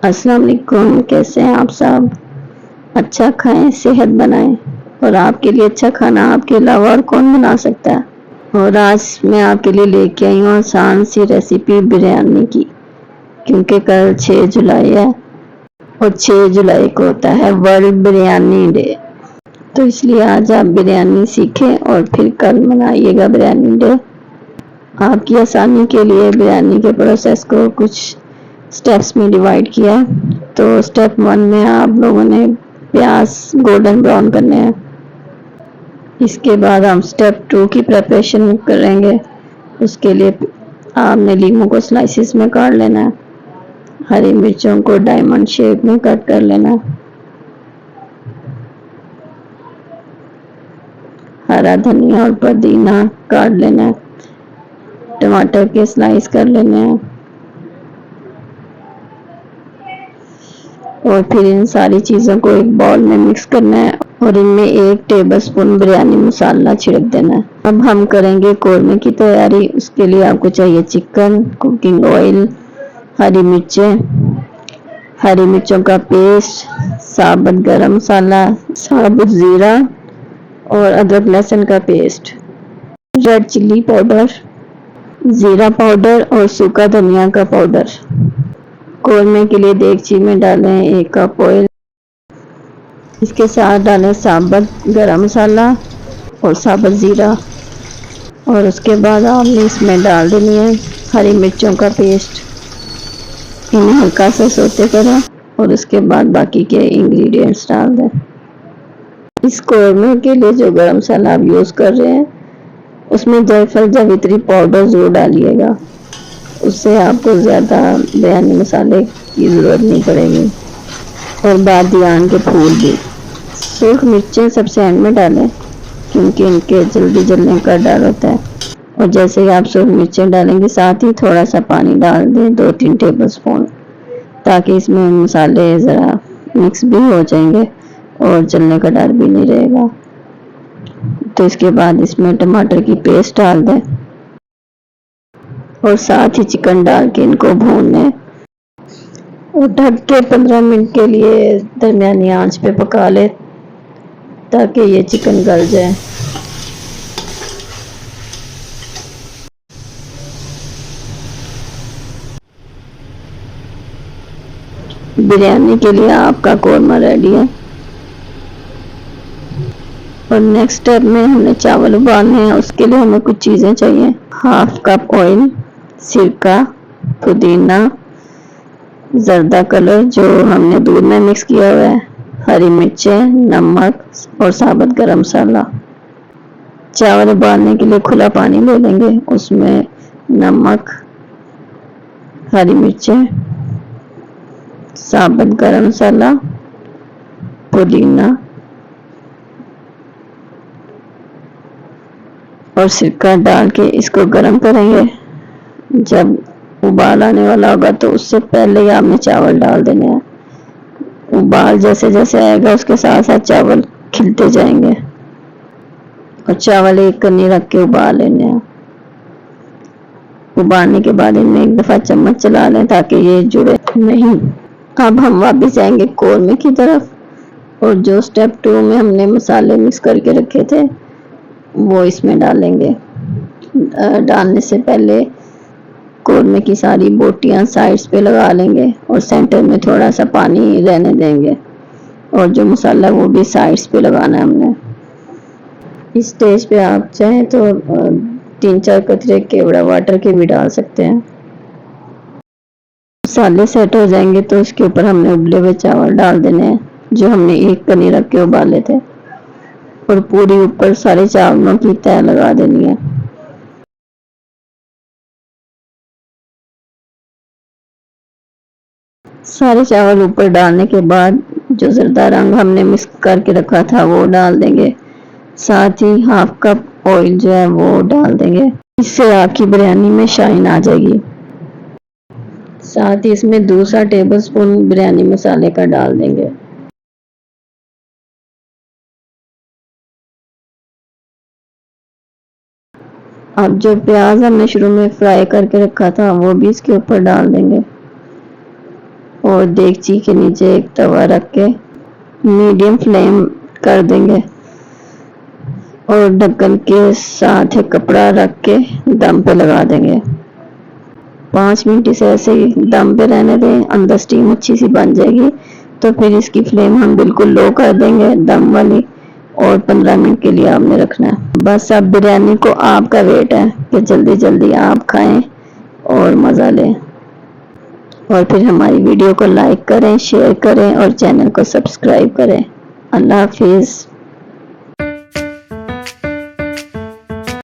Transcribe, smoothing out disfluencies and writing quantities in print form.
अस्सलाम वालेकुम, कैसे हैं आप सब। अच्छा खाएं, सेहत बनाएं और आपके लिए अच्छा खाना आपके अलावा और कौन बना सकता है। और आज मैं आपके लिए लेके आई हूँ आसान सी रेसिपी बिरयानी की, क्योंकि कल 6 जुलाई है और 6 जुलाई को होता है वर्ल्ड बिरयानी डे। तो इसलिए आज आप बिरयानी सीखें और फिर कल मनाइएगा बिरयानी डे। आपकी आसानी के लिए बिरयानी के प्रोसेस को कुछ स्टेप्स में डिवाइड किया है। तो स्टेप 1 में आप लोगों ने प्याज गोल्डन ब्राउन करने हैं। इसके बाद हम स्टेप 2 की प्रिपरेशन करेंगे। उसके लिए आपने लीमू को स्लाइसिस में काट लेना है, हरी मिर्चों को डायमंड शेप में कट कर लेना है, हरा धनिया और पुदीना काट लेना है, टमाटर के स्लाइस कर लेने हैं और फिर इन सारी चीज़ों को एक बाउल में मिक्स करना है और इनमें 1 टेबलस्पून बिरयानी मसाला छिड़क देना है। अब हम करेंगे कोरमे की तैयारी। उसके लिए आपको चाहिए चिकन, कुकिंग ऑयल, हरी मिर्चें, हरी मिर्चों का पेस्ट, साबुत गरम मसाला, साबुत ज़ीरा और अदरक लहसुन का पेस्ट, रेड चिल्ली पाउडर, ज़ीरा पाउडर और सूखा धनिया का पाउडर। कोरमे के लिए देगची में डालें 1 कप ऑयल। इसके साथ डालें साबुत गरम मसाला और साबुत ज़ीरा और उसके बाद आपने इसमें डाल देनी है हरी मिर्चों का पेस्ट। इन्हें हल्का सा सोते करें और उसके बाद बाकी के इंग्रेडिएंट्स डाल दें। इस कोरमे के लिए जो गरम मसाला आप यूज़ कर रहे हैं उसमें जायफल जावित्री पाउडर ज़रूर डालिएगा, उससे आपको ज़्यादा बिरयानी मसाले की ज़रूरत नहीं पड़ेगी। और बादियान के फूल भी। सूख मिर्चें सबसे एंड में डालें, क्योंकि इनके जल्दी जलने का डर होता है। और जैसे ही आप सूख मिर्चें डालेंगे साथ ही थोड़ा सा पानी डाल दें, 2-3 टेबलस्पून, ताकि इसमें मसाले ज़रा मिक्स भी हो जाएंगे और जलने का डर भी नहीं रहेगा। तो इसके बाद इसमें टमाटर की पेस्ट डाल दें और साथ ही चिकन डाल के इनको भून लें और ढक के 15 मिनट के लिए दरमियानी आंच पे पका लें ताकि ये चिकन गल जाए। बिरयानी के लिए आपका कोरमा रेडी है। और नेक्स्ट स्टेप में हमने चावल उबालने हैं। उसके लिए हमें कुछ चीज़ें चाहिए। 1/2 कप ऑयल, सिरका, पुदीना, जर्दा कलर जो हमने दूध में मिक्स किया हुआ है, हरी मिर्चें, नमक और साबुत गरम मसाला। चावल उबालने के लिए खुला पानी ले लेंगे, उसमें नमक, हरी मिर्चें, साबुत गरम मसाला, पुदीना और सिरका डाल के इसको गर्म करेंगे। जब उबाल आने वाला होगा तो उससे पहले ही आपने चावल डाल देने हैं। उबाल जैसे जैसे आएगा उसके साथ साथ चावल खिलते जाएंगे और चावल एक कनी रख के उबाल लेने हैं। उबालने के बाद इनमें एक दफ़ा चम्मच चला लें ताकि ये जुड़े नहीं। अब हम वापस जाएंगे कोरमे की तरफ और जो स्टेप 2 में हमने मसाले मिक्स करके रखे थे वो इसमें डालेंगे। डालने से पहले कोरमे की सारी बोटियां साइड्स पे लगा लेंगे और सेंटर में थोड़ा सा पानी रहने देंगे और जो मसाला वो भी साइड्स पे लगाना है हमने। इस स्टेज पे आप चाहें तो 3-4 कतरे केवड़ा वाटर के भी डाल सकते हैं। मसाले सेट हो जाएंगे तो उसके ऊपर हमने उबले हुए चावल डाल देने हैं जो हमने एक कनी रख के उबाले थे और पूरी ऊपर सारे चावलों की तह लगा देनी है। सारे चावल ऊपर डालने के बाद जो जर्दा रंग हमने मिक्स करके रखा था वो डाल देंगे। साथ ही 1/2 कप ऑयल जो है वो डाल देंगे, इससे आपकी बिरयानी में शाइन आ जाएगी। साथ ही इसमें दूसरा टेबलस्पून बिरयानी मसाले का डाल देंगे। अब जो प्याज हमने शुरू में फ्राई करके रखा था वो भी इसके ऊपर डाल देंगे और देगची के नीचे एक तवा रख के मीडियम फ्लेम कर देंगे और ढक्कन के साथ एक कपड़ा रख के दम पे लगा देंगे। 5 मिनट इसे ऐसे ही दम पे रहने दें, अंदर स्टीम अच्छी सी बन जाएगी। तो फिर इसकी फ्लेम हम बिल्कुल लो कर देंगे दम वाली और 15 मिनट के लिए आपने रखना है। बस अब बिरयानी को आपका वेट है कि जल्दी जल्दी आप खाएं और मज़ा लें। और फिर हमारी वीडियो को लाइक करें, शेयर करें और चैनल को सब्सक्राइब करें। अल्लाह हाफिज़।